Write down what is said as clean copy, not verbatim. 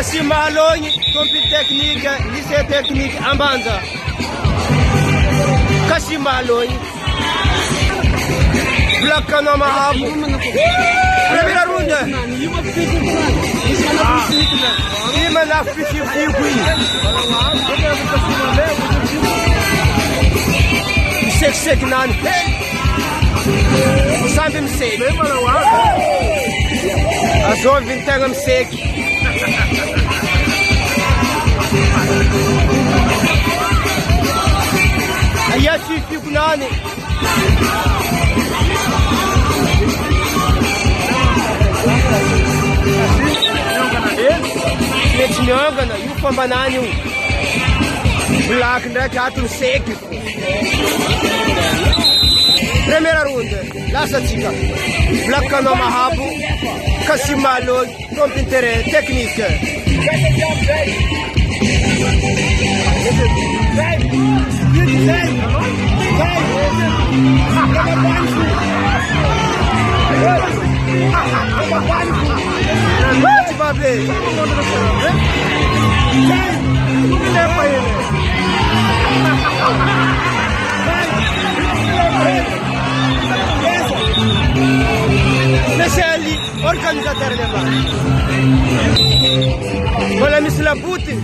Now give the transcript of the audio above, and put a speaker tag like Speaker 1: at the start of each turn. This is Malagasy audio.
Speaker 1: Kasimalonyi, compil technique, lycée technique Ambanda. Kasimalonyi. Black Kanama Abu. Primeira ronda. Ima na fifi sek nani. Sambi mseki. Azove ntanga mseki. Aya fifi kunani. Nyongana, yu famba nani yu Black ndraiky ato mseky. Primeira ronda, lasatsika. Black Kanao Mahabo, Kasimalonyi, compil technique. Meseli, organizator leva. Bola misla Putin.